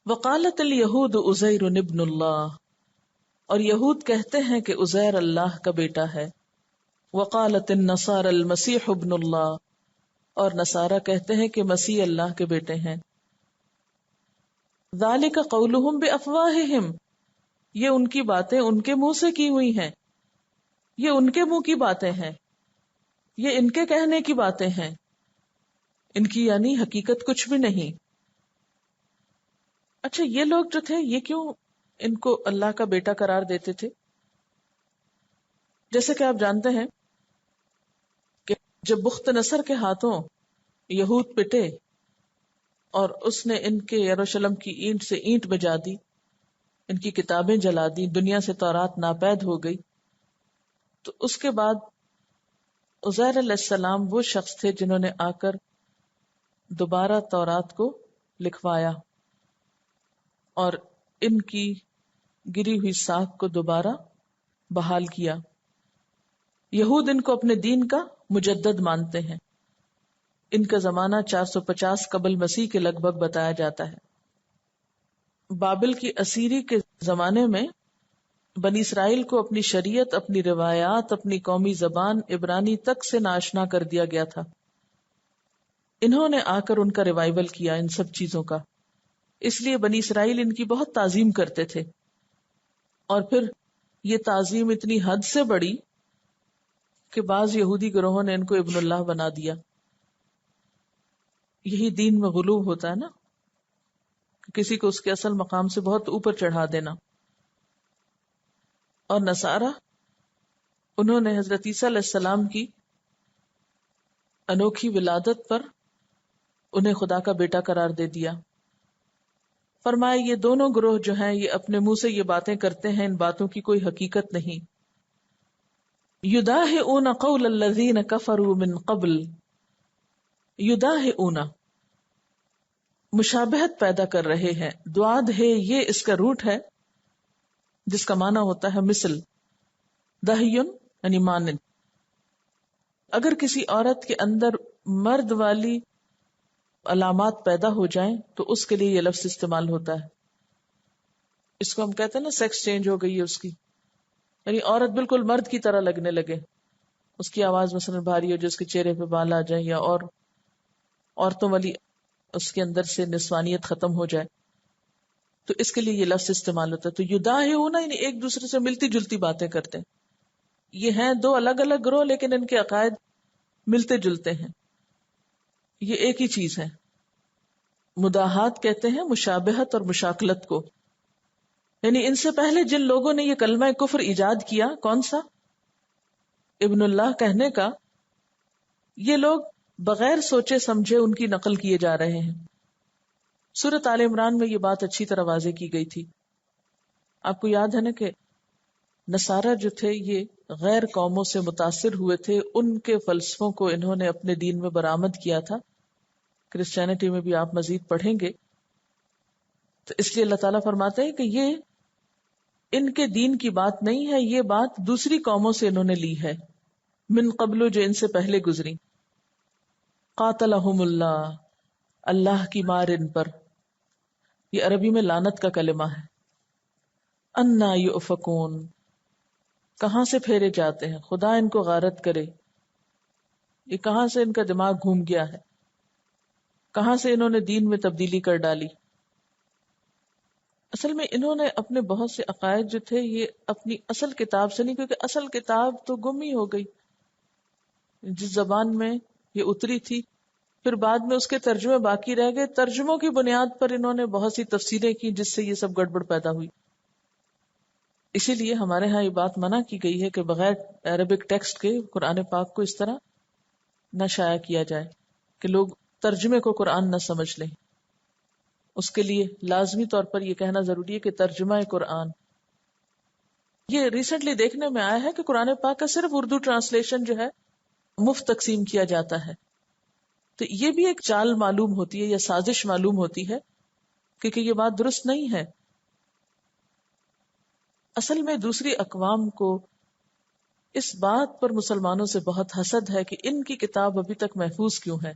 وقالت الیہود عزیر ابن اللہ، اور یہود کہتے ہیں کہ عزیر اللہ کا بیٹا ہے. وقالت النصارى المسیح ابن اللہ، اور نصارہ کہتے ہیں کہ مسیح اللہ کے بیٹے ہیں. ذالک قولہم بافواہہم، یہ ان کی باتیں ان کے منہ سے کی ہوئی ہیں، یہ ان کے منہ کی باتیں ہیں، یہ ان کے کہنے کی باتیں ہیں، ان کی یعنی حقیقت کچھ بھی نہیں. اچھا یہ لوگ جو تھے یہ کیوں ان کو اللہ کا بیٹا قرار دیتے تھے؟ جیسے کہ آپ جانتے ہیں کہ جب بخت نصر کے ہاتھوں یہود پٹے اور اس نے ان کے یروشلم کی اینٹ سے اینٹ بجا دی، ان کی کتابیں جلا دی، دنیا سے تورات ناپید ہو گئی، تو اس کے بعد عزیر علیہ السلام وہ شخص تھے جنہوں نے آ کر دوبارہ تورات کو لکھوایا اور ان کی گری ہوئی ساکھ کو دوبارہ بحال کیا. یہود ان کو اپنے دین کا مجدد مانتے ہیں. ان کا زمانہ 450 قبل مسیح کے لگ بھگ بتایا جاتا ہے. بابل کی اسیری کے زمانے میں بنی اسرائیل کو اپنی شریعت، اپنی روایات، اپنی قومی زبان عبرانی تک سے ناشنا کر دیا گیا تھا. انہوں نے آ کر ان کا ریوائول کیا ان سب چیزوں کا، اس لیے بنی اسرائیل ان کی بہت تعظیم کرتے تھے. اور پھر یہ تعظیم اتنی حد سے بڑھی کہ بعض یہودی گروہوں نے ان کو ابن اللہ بنا دیا. یہی دین میں غلو ہوتا ہے نا، کہ کسی کو اس کے اصل مقام سے بہت اوپر چڑھا دینا. اور نصارہ انہوں نے حضرت عیسیٰ علیہ السلام کی انوکھی ولادت پر انہیں خدا کا بیٹا قرار دے دیا. فرمائے یہ دونوں گروہ جو ہیں یہ اپنے منہ سے یہ باتیں کرتے ہیں، ان باتوں کی کوئی حقیقت نہیں. یداہئون قول الذین کفروا من قبل، یداہئون مشابہت پیدا کر رہے ہیں. دعاد ہے یہ اس کا روٹ ہے جس کا معنی ہوتا ہے مثل، دہیون یعنی مانند. اگر کسی عورت کے اندر مرد والی علامات پیدا ہو جائیں تو اس کے لیے یہ لفظ استعمال ہوتا ہے. اس کو ہم کہتے ہیں نا سیکس چینج ہو گئی ہے اس کی، یعنی عورت بالکل مرد کی طرح لگنے لگے، اس کی آواز مثلا بھاری ہو جو اس کے چہرے پہ بال آ جائیں، یا اور عورتوں والی اس کے اندر سے نسوانیت ختم ہو جائے، تو اس کے لیے یہ لفظ استعمال ہوتا ہے. تو یداہئون یعنی ایک دوسرے سے ملتی جلتی باتیں کرتے ہیں. یہ ہیں دو الگ الگ گروہ لیکن ان کے عقائد ملتے جلتے ہیں، یہ ایک ہی چیز ہے. مداحات کہتے ہیں مشابہت اور مشاکلت کو، یعنی ان سے پہلے جن لوگوں نے یہ کلمہ کفر ایجاد کیا، کون سا؟ ابن اللہ کہنے کا، یہ لوگ بغیر سوچے سمجھے ان کی نقل کیے جا رہے ہیں. سورۃ آل عمران میں یہ بات اچھی طرح واضح کی گئی تھی. آپ کو یاد ہے نا کہ نصارہ جو تھے یہ غیر قوموں سے متاثر ہوئے تھے، ان کے فلسفوں کو انہوں نے اپنے دین میں برآمد کیا تھا. کرسچینٹی میں بھی آپ مزید پڑھیں گے. تو اس لیے اللہ تعالیٰ فرماتے ہیں کہ یہ ان کے دین کی بات نہیں ہے، یہ بات دوسری قوموں سے انہوں نے لی ہے، من قبل جو ان سے پہلے گزری. قاتلہم اللہ، اللہ کی مار ان پر، یہ عربی میں لعنت کا کلمہ ہے. انا یؤفکون، کہاں سے پھیرے جاتے ہیں، خدا ان کو غارت کرے. یہ کہاں سے ان کا دماغ گھوم گیا ہے، کہاں سے انہوں نے دین میں تبدیلی کر ڈالی. اصل میں انہوں نے اپنے بہت سے عقائد جو تھے یہ اپنی اصل کتاب سے نہیں، کیونکہ اصل کتاب تو گم ہی ہو گئی جس زبان میں یہ اتری تھی. پھر بعد میں اس کے ترجمے باقی رہ گئے، ترجموں کی بنیاد پر انہوں نے بہت سی تفسیریں کی جس سے یہ سب گڑبڑ پیدا ہوئی. اسی لیے ہمارے ہاں یہ بات منع کی گئی ہے کہ بغیر عربک ٹیکسٹ کے قرآن پاک کو اس طرح نہ شائع کیا جائے کہ لوگ ترجمے کو قرآن نہ سمجھ لیں. اس کے لیے لازمی طور پر یہ کہنا ضروری ہے کہ ترجمہ قرآن. یہ ریسنٹلی دیکھنے میں آیا ہے کہ قرآن پاک کا صرف اردو ٹرانسلیشن جو ہے مفت تقسیم کیا جاتا ہے. تو یہ بھی ایک چال معلوم ہوتی ہے یا سازش معلوم ہوتی ہے، کیونکہ یہ بات درست نہیں ہے. اصل میں دوسری اقوام کو اس بات پر مسلمانوں سے بہت حسد ہے کہ ان کی کتاب ابھی تک محفوظ کیوں ہے.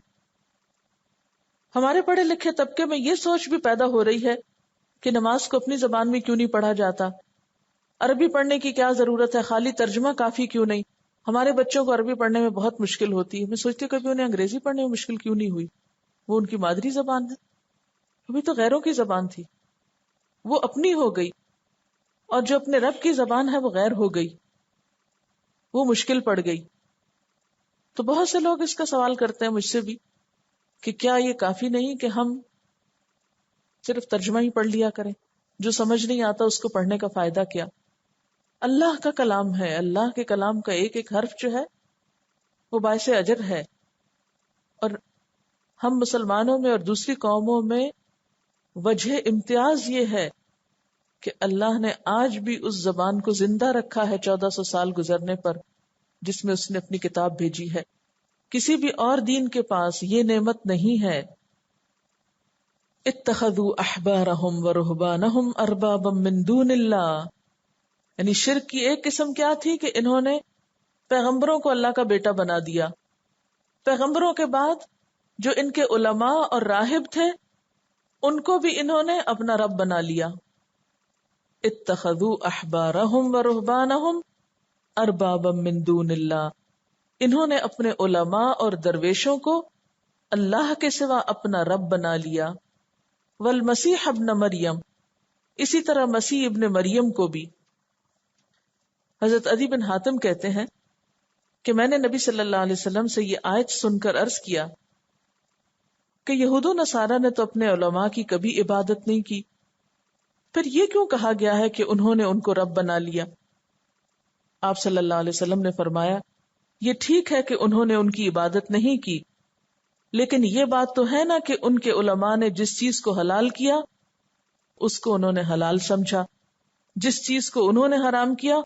ہمارے پڑھے لکھے طبقے میں یہ سوچ بھی پیدا ہو رہی ہے کہ نماز کو اپنی زبان میں کیوں نہیں پڑھا جاتا، عربی پڑھنے کی کیا ضرورت ہے، خالی ترجمہ کافی کیوں نہیں، ہمارے بچوں کو عربی پڑھنے میں بہت مشکل ہوتی ہے، میں سوچتی ہوں کبھی انہیں انگریزی پڑھنے میں مشکل کیوں نہیں ہوئی، وہ ان کی مادری زبان ہے، ابھی تو غیروں کی زبان تھی، وہ اپنی ہو گئی، اور جو اپنے رب کی زبان ہے وہ غیر ہو گئی، وہ مشکل پڑ گئی۔ تو بہت سے لوگ اس کا سوال کرتے ہیں مجھ سے بھی کہ کیا یہ کافی نہیں کہ ہم صرف ترجمہ ہی پڑھ لیا کریں، جو سمجھ نہیں آتا اس کو پڑھنے کا فائدہ کیا؟ اللہ کا کلام ہے، اللہ کے کلام کا ایک ایک حرف جو ہے وہ باعث اجر ہے، اور ہم مسلمانوں میں اور دوسری قوموں میں وجہ امتیاز یہ ہے کہ اللہ نے آج بھی اس زبان کو زندہ رکھا ہے 1400 سال گزرنے پر، جس میں اس نے اپنی کتاب بھیجی ہے۔ کسی بھی اور دین کے پاس یہ نعمت نہیں ہے۔ اتخذوا احبارهم ورهبانهم اربابا من دون اللہ، یعنی شرک کی ایک قسم کیا تھی کہ انہوں نے پیغمبروں کو اللہ کا بیٹا بنا دیا، پیغمبروں کے بعد جو ان کے علماء اور راہب تھے ان کو بھی انہوں نے اپنا رب بنا لیا۔ اتخذوا احبارهم ورهبانهم اربابا من دون اللہ، انہوں نے اپنے علماء اور درویشوں کو اللہ کے سوا اپنا رب بنا لیا۔ والمسیح ابن مریم، اسی طرح مسیح ابن مریم کو بھی۔ حضرت عدی بن حاتم کہتے ہیں کہ میں نے نبی صلی اللہ علیہ وسلم سے یہ آیت سن کر عرض کیا کہ یہود و نصارہ نے تو اپنے علماء کی کبھی عبادت نہیں کی، پھر یہ کیوں کہا گیا ہے کہ انہوں نے ان کو رب بنا لیا؟ آپ صلی اللہ علیہ وسلم نے فرمایا، یہ ٹھیک ہے کہ انہوں نے ان کی عبادت نہیں کی، لیکن یہ بات تو ہے نا کہ ان کے علماء نے جس چیز کو حلال کیا اس کو انہوں نے حلال سمجھا، جس چیز کو انہوں نے حرام کیا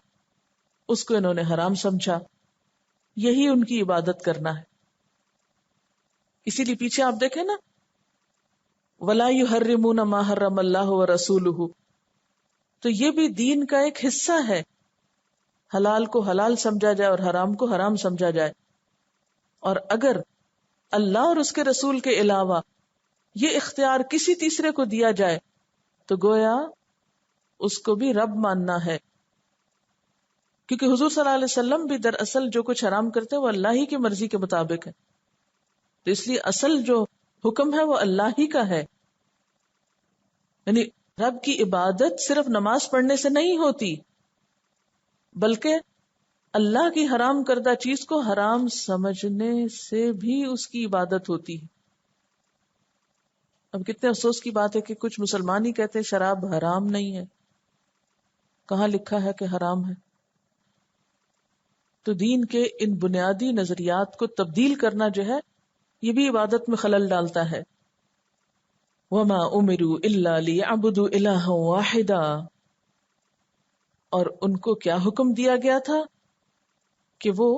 اس کو انہوں نے حرام سمجھا، یہی ان کی عبادت کرنا ہے۔ اسی لیے پیچھے آپ دیکھیں نا، وَلَا يُحَرِّمُونَ مَا حَرَّمَ اللَّهُ وَرَسُولُهُ، تو یہ بھی دین کا ایک حصہ ہے، حلال کو حلال سمجھا جائے اور حرام کو حرام سمجھا جائے، اور اگر اللہ اور اس کے رسول کے علاوہ یہ اختیار کسی تیسرے کو دیا جائے تو گویا اس کو بھی رب ماننا ہے، کیونکہ حضور صلی اللہ علیہ وسلم بھی دراصل جو کچھ حرام کرتے ہیں وہ اللہ ہی کی مرضی کے مطابق ہے، تو اس لیے اصل جو حکم ہے وہ اللہ ہی کا ہے۔ یعنی رب کی عبادت صرف نماز پڑھنے سے نہیں ہوتی، بلکہ اللہ کی حرام کردہ چیز کو حرام سمجھنے سے بھی اس کی عبادت ہوتی ہے۔ اب کتنے افسوس کی بات ہے کہ کچھ مسلمان ہی کہتے ہیں شراب حرام نہیں ہے، کہاں لکھا ہے کہ حرام ہے؟ تو دین کے ان بنیادی نظریات کو تبدیل کرنا جو ہے یہ بھی عبادت میں خلل ڈالتا ہے۔ وَمَا أُمِرُوا إِلَّا لِيَعْبُدُوا إِلَٰهًا وَاحِدًا، اور ان کو کیا حکم دیا گیا تھا کہ وہ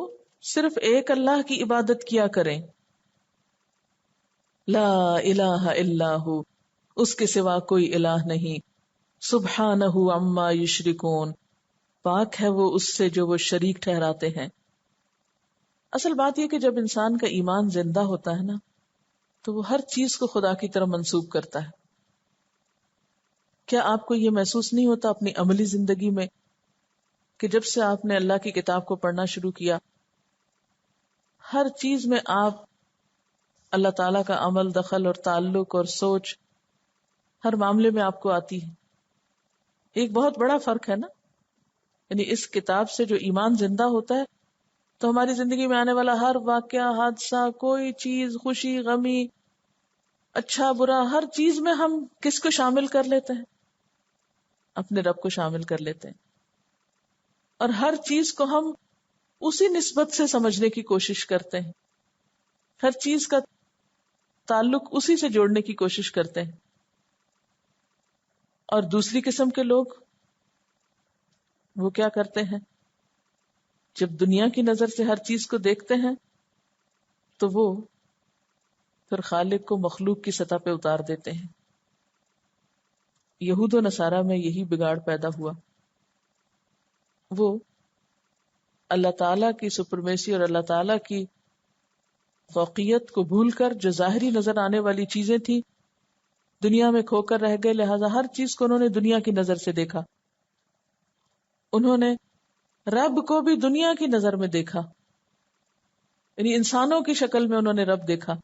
صرف ایک اللہ کی عبادت کیا کریں، لا الہ الا ہو، اس کے سوا کوئی الہ نہیں، سبحانہ عما یشرکون، پاک ہے وہ اس سے جو وہ شریک ٹھہراتے ہیں۔ اصل بات یہ کہ جب انسان کا ایمان زندہ ہوتا ہے نا تو وہ ہر چیز کو خدا کی طرف منسوب کرتا ہے۔ کیا آپ کو یہ محسوس نہیں ہوتا اپنی عملی زندگی میں کہ جب سے آپ نے اللہ کی کتاب کو پڑھنا شروع کیا ہر چیز میں آپ اللہ تعالیٰ کا عمل، دخل اور تعلق اور سوچ ہر معاملے میں آپ کو آتی ہے؟ ایک بہت بڑا فرق ہے نا، یعنی اس کتاب سے جو ایمان زندہ ہوتا ہے تو ہماری زندگی میں آنے والا ہر واقعہ، حادثہ، کوئی چیز، خوشی، غمی، اچھا برا، ہر چیز میں ہم کس کو شامل کر لیتے ہیں؟ اپنے رب کو شامل کر لیتے ہیں، اور ہر چیز کو ہم اسی نسبت سے سمجھنے کی کوشش کرتے ہیں، ہر چیز کا تعلق اسی سے جوڑنے کی کوشش کرتے ہیں۔ اور دوسری قسم کے لوگ وہ کیا کرتے ہیں؟ جب دنیا کی نظر سے ہر چیز کو دیکھتے ہیں تو وہ پھر خالق کو مخلوق کی سطح پہ اتار دیتے ہیں۔ یہود و نصارہ میں یہی بگاڑ پیدا ہوا، وہ اللہ تعالیٰ کی سپرمیسی اور اللہ تعالیٰ کی فوقیت کو بھول کر جو ظاہری نظر آنے والی چیزیں تھیں دنیا میں کھو کر رہ گئے، لہذا ہر چیز کو انہوں نے دنیا کی نظر سے دیکھا. انہوں نے رب کو بھی دنیا کی نظر میں دیکھا، یعنی انسانوں کی شکل میں انہوں نے رب دیکھا.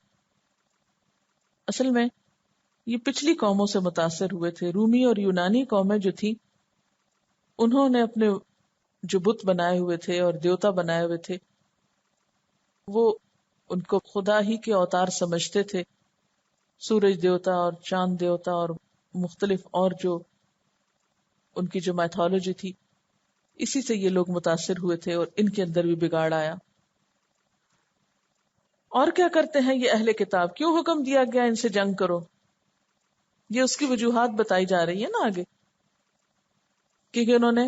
اصل میں یہ پچھلی قوموں سے متاثر ہوئے تھے. رومی اور یونانی قومیں جو تھی، انہوں نے اپنے جو بت بنائے ہوئے تھے اور دیوتا بنائے ہوئے تھے، وہ ان کو خدا ہی کے اوتار سمجھتے تھے. سورج دیوتا اور چاند دیوتا اور مختلف اور جو ان کی جو میتھولوجی تھی، اسی سے یہ لوگ متاثر ہوئے تھے اور ان کے اندر بھی بگاڑ آیا. اور کیا کرتے ہیں یہ اہل کتاب؟ کیوں حکم دیا گیا ان سے جنگ کرو؟ یہ اس کی وجوہات بتائی جا رہی ہے نا آگے، کیونکہ انہوں نے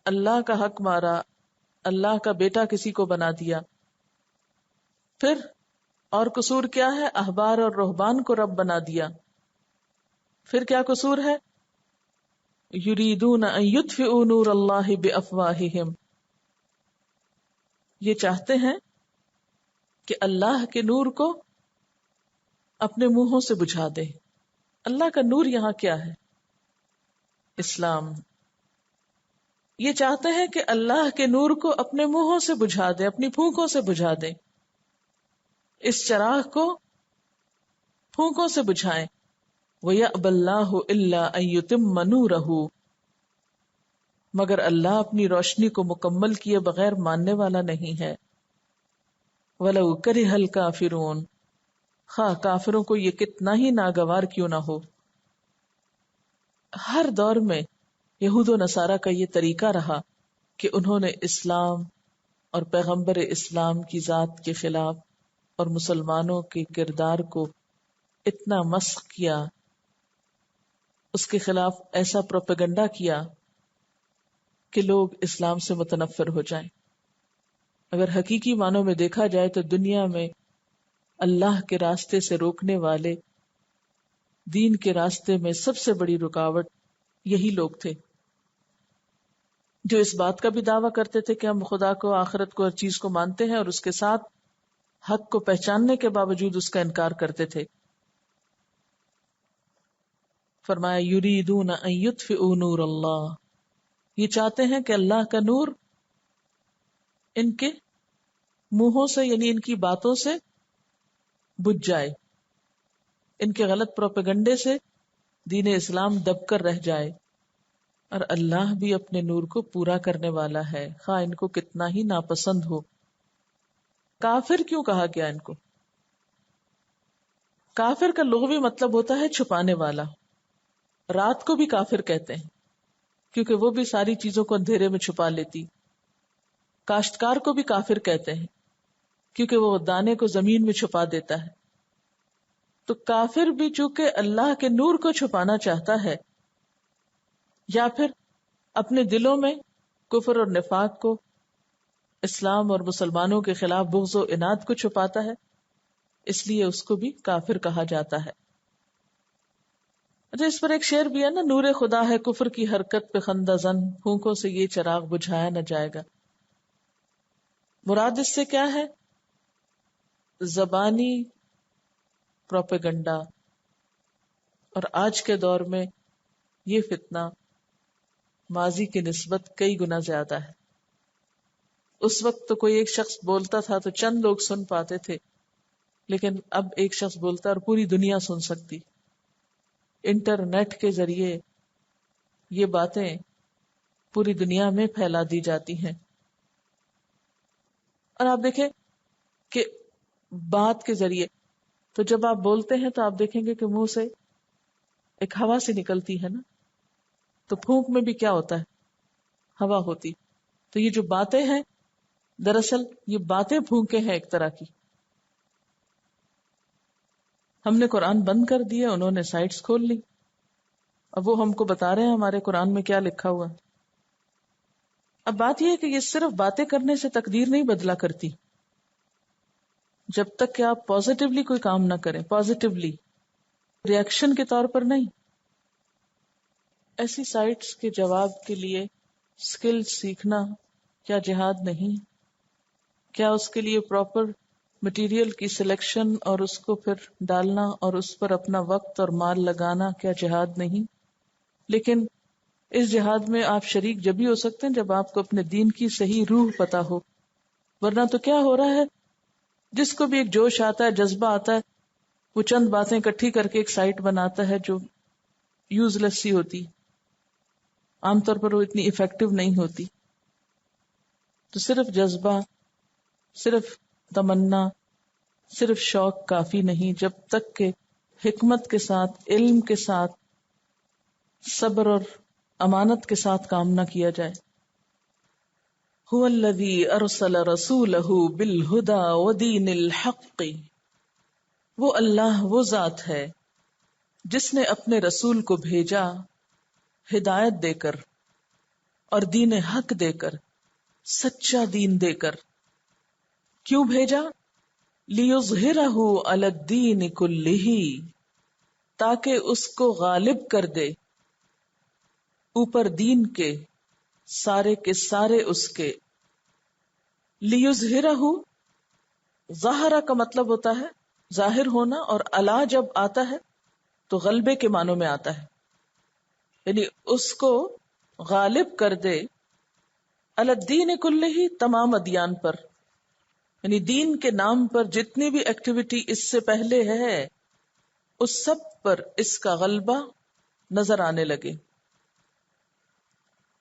اللہ کا حق مارا، اللہ کا بیٹا کسی کو بنا دیا. پھر اور قصور کیا ہے؟ احبار اور رہبان کو رب بنا دیا. پھر کیا قصور ہے؟ یریدون ان یطفئوا نور اللہ بافواہہم، یہ چاہتے ہیں کہ اللہ کے نور کو اپنے منہوں سے بجھا دے. اللہ کا نور یہاں کیا ہے؟ اسلام. یہ چاہتے ہیں کہ اللہ کے نور کو اپنے منہوں سے بجھا دے، اپنی پھونکوں سے بجھا دے. اس چراغ کو پھونکوں سے بجھائیں. وَيَأْبَى اللَّهُ إِلَّا أَن يُتِمَّ نُورَهُ، مگر اللہ اپنی روشنی کو مکمل کیے بغیر ماننے والا نہیں ہے. وَلَوْ كَرِهَ الْكَافِرُونَ، خواہ کافروں کو یہ کتنا ہی ناگوار کیوں نہ ہو. ہر دور میں یہود و نصارہ کا یہ طریقہ رہا کہ انہوں نے اسلام اور پیغمبر اسلام کی ذات کے خلاف اور مسلمانوں کے کردار کو اتنا مسخ کیا، اس کے خلاف ایسا پروپیگنڈا کیا کہ لوگ اسلام سے متنفر ہو جائیں. اگر حقیقی معنوں میں دیکھا جائے تو دنیا میں اللہ کے راستے سے روکنے والے، دین کے راستے میں سب سے بڑی رکاوٹ یہی لوگ تھے، جو اس بات کا بھی دعویٰ کرتے تھے کہ ہم خدا کو، آخرت کو، ہر چیز کو مانتے ہیں، اور اس کے ساتھ حق کو پہچاننے کے باوجود اس کا انکار کرتے تھے. فرمایا یریدون ان یطفئوا نور اللہ، یہ چاہتے ہیں کہ اللہ کا نور ان کے منہوں سے، یعنی ان کی باتوں سے بجھ جائے، ان کے غلط پروپیگنڈے سے دین اسلام دب کر رہ جائے. اور اللہ بھی اپنے نور کو پورا کرنے والا ہے، خواہ ان کو کتنا ہی ناپسند ہو. کافر کیوں کہا گیا ان کو؟ کافر کا لغوی مطلب ہوتا ہے چھپانے والا. رات کو بھی کافر کہتے ہیں کیونکہ وہ بھی ساری چیزوں کو اندھیرے میں چھپا لیتی. کاشتکار کو بھی کافر کہتے ہیں کیونکہ وہ دانے کو زمین میں چھپا دیتا ہے. تو کافر بھی چونکہ اللہ کے نور کو چھپانا چاہتا ہے، یا پھر اپنے دلوں میں کفر اور نفاق کو، اسلام اور مسلمانوں کے خلاف بغض و عناد کو چھپاتا ہے، اس لیے اس کو بھی کافر کہا جاتا ہے. اچھا، اس پر ایک شعر بھی ہے نا، نور خدا ہے کفر کی حرکت پہ خندہ زن، پھونکوں سے یہ چراغ بجھایا نہ جائے گا. مراد اس سے کیا ہے؟ زبانی پروپیگنڈا. اور آج کے دور میں یہ فتنہ ماضی کی نسبت کئی گنا زیادہ ہے. اس وقت تو کوئی ایک شخص بولتا تھا تو چند لوگ سن پاتے تھے، لیکن اب ایک شخص بولتا اور پوری دنیا سن سکتی. انٹرنیٹ کے ذریعے یہ باتیں پوری دنیا میں پھیلا دی جاتی ہیں. اور آپ دیکھیں کہ بات کے ذریعے، تو جب آپ بولتے ہیں تو آپ دیکھیں گے کہ منہ سے ایک ہوا سے نکلتی ہے نا، تو پھونک میں بھی کیا ہوتا ہے؟ ہوا ہوتی. تو یہ جو باتیں ہیں، دراصل یہ باتیں پھونکے ہیں ایک طرح کی. ہم نے قرآن بند کر دیا، انہوں نے سائٹس کھول لی، اب وہ ہم کو بتا رہے ہیں ہمارے قرآن میں کیا لکھا ہوا. اب بات یہ ہے کہ یہ صرف باتیں کرنے سے تقدیر نہیں بدلا کرتی، جب تک کہ آپ پازیٹیولی کوئی کام نہ کریں، پازیٹیولی، ریئیکشن کے طور پر نہیں. ایسی سائٹس کے جواب کے لیے سکل سیکھنا کیا جہاد نہیں؟ کیا اس کے لیے پراپر مٹیریل کی سلیکشن اور اس کو پھر ڈالنا اور اس پر اپنا وقت اور مال لگانا کیا جہاد نہیں؟ لیکن اس جہاد میں آپ شریک جب بھی ہو سکتے ہیں جب آپ کو اپنے دین کی صحیح روح پتا ہو، ورنہ تو کیا ہو رہا ہے، جس کو بھی ایک جوش آتا ہے، جذبہ آتا ہے، وہ چند باتیں اکٹھی کر کے ایک سائٹ بناتا ہے جو یوز لیس سی ہوتی، عام طور پر وہ اتنی افیکٹو نہیں ہوتی. تو صرف جذبہ، صرف تمنا، صرف شوق کافی نہیں، جب تک کہ حکمت کے ساتھ، علم کے ساتھ، صبر اور امانت کے ساتھ کام نہ کیا جائے. هو الذی ارسل رسولہ بالہدی ودین الحق، وہ اللہ وہ ذات ہے جس نے اپنے رسول کو بھیجا ہدایت دے کر اور دین حق دے کر، سچا دین دے کر. کیوں بھیجا؟ لیظہرہ علی الدین کلہ، تاکہ اس کو غالب کر دے اوپر دین کے سارے اس کے. لیظہرہ، ظاہرہ کا مطلب ہوتا ہے ظاہر ہونا، اور علا جب آتا ہے تو غلبے کے معنوں میں آتا ہے، یعنی اس کو غالب کر دے علی الدین کلہ، تمام ادیان پر، یعنی دین کے نام پر جتنی بھی ایکٹیویٹی اس سے پہلے ہے اس سب پر اس کا غلبہ نظر آنے لگے.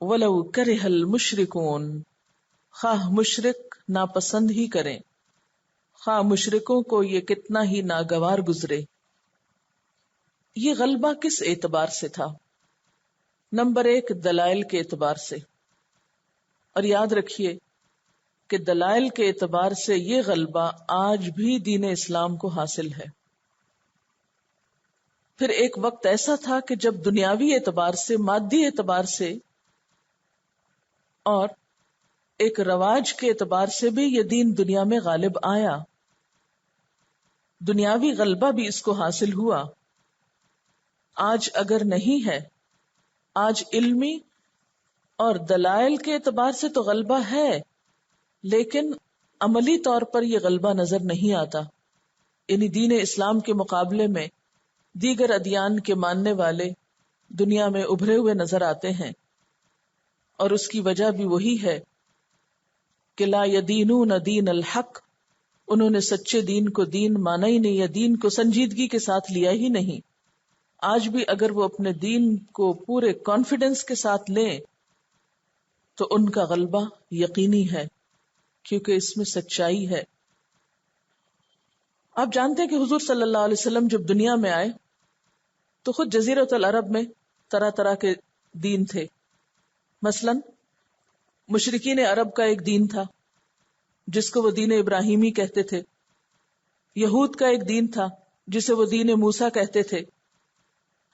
وَلَوْ كَرِهَ الْمُشْرِكُونَ، خواہ مشرک ناپسند ہی کریں، خواہ مشرکوں کو یہ کتنا ہی ناگوار گزرے. یہ غلبہ کس اعتبار سے تھا؟ نمبر 1، دلائل کے اعتبار سے. اور یاد رکھیے کہ دلائل کے اعتبار سے یہ غلبہ آج بھی دین اسلام کو حاصل ہے. پھر ایک وقت ایسا تھا کہ جب دنیاوی اعتبار سے، مادی اعتبار سے اور ایک رواج کے اعتبار سے بھی یہ دین دنیا میں غالب آیا، دنیاوی غلبہ بھی اس کو حاصل ہوا. آج اگر نہیں ہے، آج علمی اور دلائل کے اعتبار سے تو غلبہ ہے، لیکن عملی طور پر یہ غلبہ نظر نہیں آتا. یعنی دین اسلام کے مقابلے میں دیگر ادیان کے ماننے والے دنیا میں ابھرے ہوئے نظر آتے ہیں، اور اس کی وجہ بھی وہی ہے کہ لا یدینون دین الحق، انہوں نے سچے دین کو دین مانا ہی نہیں، یا دین کو سنجیدگی کے ساتھ لیا ہی نہیں. آج بھی اگر وہ اپنے دین کو پورے کانفیڈنس کے ساتھ لیں تو ان کا غلبہ یقینی ہے، کیونکہ اس میں سچائی ہے. آپ جانتے ہیں کہ حضور صلی اللہ علیہ وسلم جب دنیا میں آئے تو خود جزیرۃ العرب میں طرح طرح کے دین تھے. مثلا مشرکین عرب کا ایک دین تھا جس کو وہ دین ابراہیمی کہتے تھے. یہود کا ایک دین تھا جسے وہ دین موسیٰ کہتے تھے.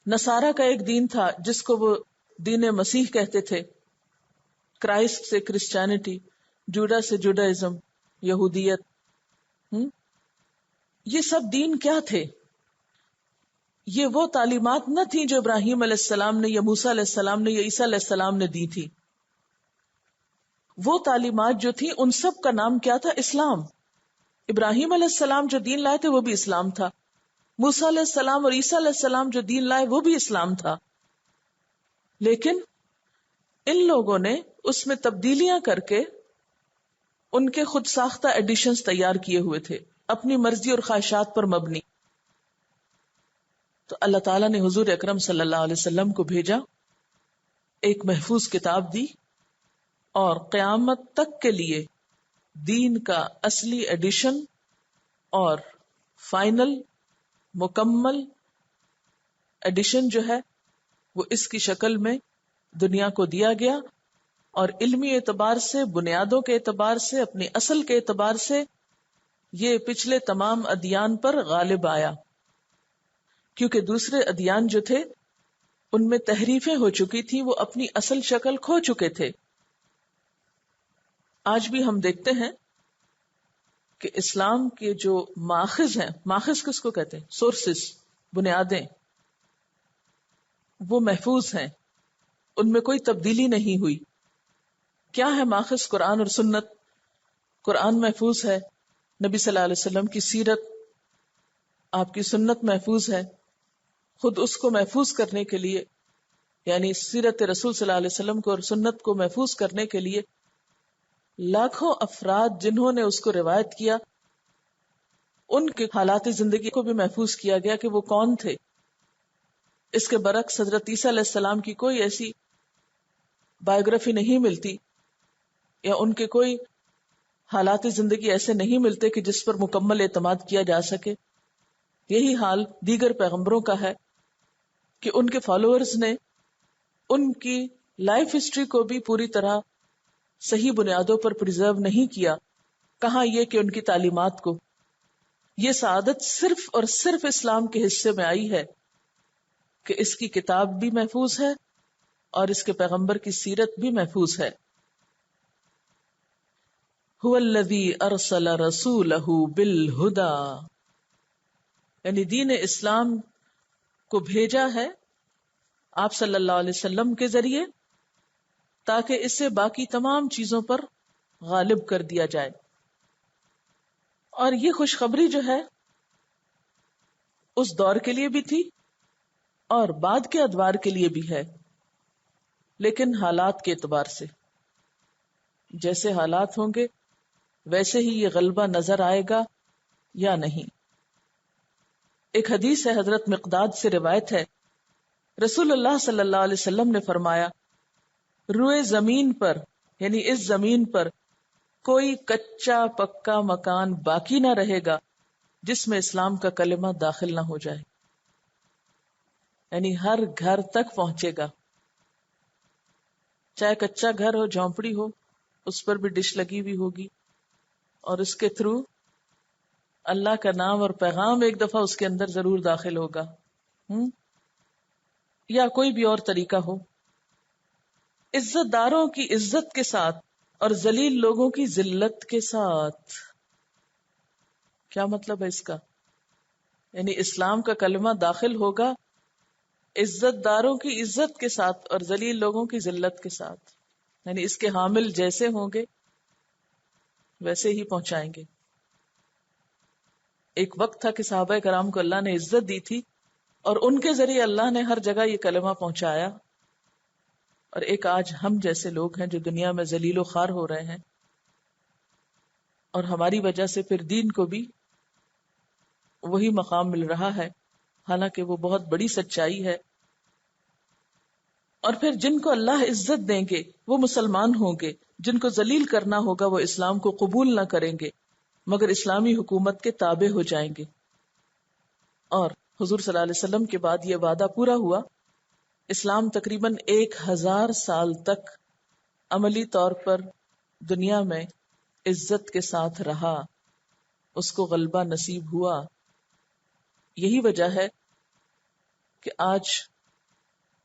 نصارہ کا ایک دین تھا جس کو وہ دین مسیح کہتے تھے. کرائسٹ سے کرسچینٹی، جوڈا سے جوڈائزم، یہودیت. یہ سب دین کیا تھے؟ یہ وہ تعلیمات نہ تھیں جو ابراہیم علیہ السلام نے یا موسیٰ علیہ السلام نے یا عیسیٰ علیہ السلام نے دی تھی. وہ تعلیمات جو تھیں ان سب کا نام کیا تھا؟ اسلام. ابراہیم علیہ السلام جو دین لائے تھے وہ بھی اسلام تھا، موسیٰ علیہ السلام اور عیسیٰ علیہ السلام جو دین لائے وہ بھی اسلام تھا. لیکن ان لوگوں نے اس میں تبدیلیاں کر کے ان کے خود ساختہ ایڈیشنز تیار کیے ہوئے تھے، اپنی مرضی اور خواہشات پر مبنی. تو اللہ تعالیٰ نے حضور اکرم صلی اللہ علیہ وسلم کو بھیجا، ایک محفوظ کتاب دی، اور قیامت تک کے لیے دین کا اصلی ایڈیشن اور فائنل مکمل ایڈیشن جو ہے وہ اس کی شکل میں دنیا کو دیا گیا. اور علمی اعتبار سے، بنیادوں کے اعتبار سے، اپنی اصل کے اعتبار سے یہ پچھلے تمام ادیان پر غالب آیا، کیونکہ دوسرے ادیان جو تھے ان میں تحریفیں ہو چکی تھی، وہ اپنی اصل شکل کھو چکے تھے. آج بھی ہم دیکھتے ہیں کہ اسلام کے جو ماخذ ہیں، ماخذ کس کو کہتے ہیں؟ سورسز، بنیادیں، وہ محفوظ ہیں، ان میں کوئی تبدیلی نہیں ہوئی. کیا ہے ماخذ؟ قرآن اور سنت. قرآن محفوظ ہے، نبی صلی اللہ علیہ وسلم کی سیرت، آپ کی سنت محفوظ ہے. خود اس کو محفوظ کرنے کے لیے، یعنی سیرت رسول صلی اللہ علیہ وسلم کو اور سنت کو محفوظ کرنے کے لیے لاکھوں افراد جنہوں نے اس کو روایت کیا، ان کے حالات زندگی کو بھی محفوظ کیا گیا کہ وہ کون تھے. اس کے برعکس حضرت عیسیٰ علیہ السلام کی کوئی ایسی بایوگرافی نہیں ملتی، یا ان کے کوئی حالات زندگی ایسے نہیں ملتے کہ جس پر مکمل اعتماد کیا جا سکے. یہی حال دیگر پیغمبروں کا ہے کہ ان کے فالوورز نے ان کی لائف ہسٹری کو بھی پوری طرح صحیح بنیادوں پر پریزرو نہیں کیا. کہاں یہ کہ ان کی تعلیمات کو. یہ سعادت صرف اور صرف اسلام کے حصے میں آئی ہے کہ اس کی کتاب بھی محفوظ ہے اور اس کے پیغمبر کی سیرت بھی محفوظ ہے. هو الذی ارسل رسولہ بالہدی، یعنی دین اسلام کو بھیجا ہے آپ صلی اللہ علیہ وسلم کے ذریعے تاکہ اسے باقی تمام چیزوں پر غالب کر دیا جائے. اور یہ خوشخبری جو ہے اس دور کے لیے بھی تھی اور بعد کے ادوار کے لیے بھی ہے، لیکن حالات کے اعتبار سے جیسے حالات ہوں گے ویسے ہی یہ غلبہ نظر آئے گا یا نہیں. ایک حدیث ہے، حضرت مقداد سے روایت ہے، رسول اللہ صلی اللہ علیہ وسلم نے فرمایا، روئے زمین پر یعنی اس زمین پر کوئی کچا پکا مکان باقی نہ رہے گا جس میں اسلام کا کلمہ داخل نہ ہو جائے. یعنی ہر گھر تک پہنچے گا، چاہے کچا گھر ہو، جھونپڑی ہو، اس پر بھی ڈش لگی ہوئی ہوگی اور اس کے تھرو اللہ کا نام اور پیغام ایک دفعہ اس کے اندر ضرور داخل ہوگا. یا کوئی بھی اور طریقہ ہو. عزت داروں کی عزت کے ساتھ اور ذلیل لوگوں کی ذلت کے ساتھ. کیا مطلب ہے اس کا؟ یعنی اسلام کا کلمہ داخل ہوگا عزت داروں کی عزت کے ساتھ اور ذلیل لوگوں کی ذلت کے ساتھ. یعنی اس کے حامل جیسے ہوں گے ویسے ہی پہنچائیں گے. ایک وقت تھا کہ صحابہ کرام کو اللہ نے عزت دی تھی اور ان کے ذریعے اللہ نے ہر جگہ یہ کلمہ پہنچایا. اور ایک آج ہم جیسے لوگ ہیں جو دنیا میں ذلیل و خوار ہو رہے ہیں، اور ہماری وجہ سے پھر دین کو بھی وہی مقام مل رہا ہے، حالانکہ وہ بہت بڑی سچائی ہے. اور پھر جن کو اللہ عزت دیں گے وہ مسلمان ہوں گے، جن کو ذلیل کرنا ہوگا وہ اسلام کو قبول نہ کریں گے مگر اسلامی حکومت کے تابع ہو جائیں گے. اور حضور صلی اللہ علیہ وسلم کے بعد یہ وعدہ پورا ہوا. اسلام تقریباً 1000 سال تک عملی طور پر دنیا میں عزت کے ساتھ رہا، اس کو غلبہ نصیب ہوا. یہی وجہ ہے کہ آج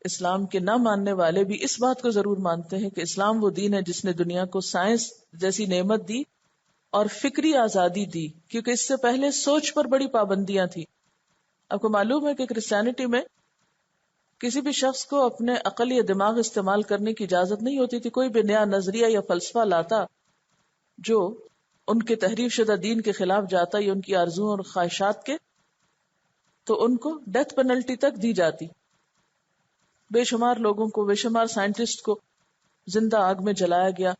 اسلام کے نہ ماننے والے بھی اس بات کو ضرور مانتے ہیں کہ اسلام وہ دین ہے جس نے دنیا کو سائنس جیسی نعمت دی اور فکری آزادی دی، کیونکہ اس سے پہلے سوچ پر بڑی پابندیاں تھی. آپ کو معلوم ہے کہ کرسچینٹی میں کسی بھی شخص کو اپنے عقل یا دماغ استعمال کرنے کی اجازت نہیں ہوتی تھی. کوئی بھی نیا نظریہ یا فلسفہ لاتا جو ان کے تحریف شدہ دین کے خلاف جاتا یا ان کی آرزوؤں اور خواہشات کے، تو ان کو ڈیتھ پینلٹی تک دی جاتی. بے شمار لوگوں کو، بے شمار سائنٹسٹ کو زندہ آگ میں جلایا گیا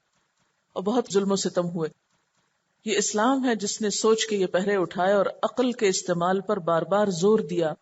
اور بہت ظلم و ستم ہوئے. یہ اسلام ہے جس نے سوچ کے یہ پہرے اٹھائے اور عقل کے استعمال پر بار بار زور دیا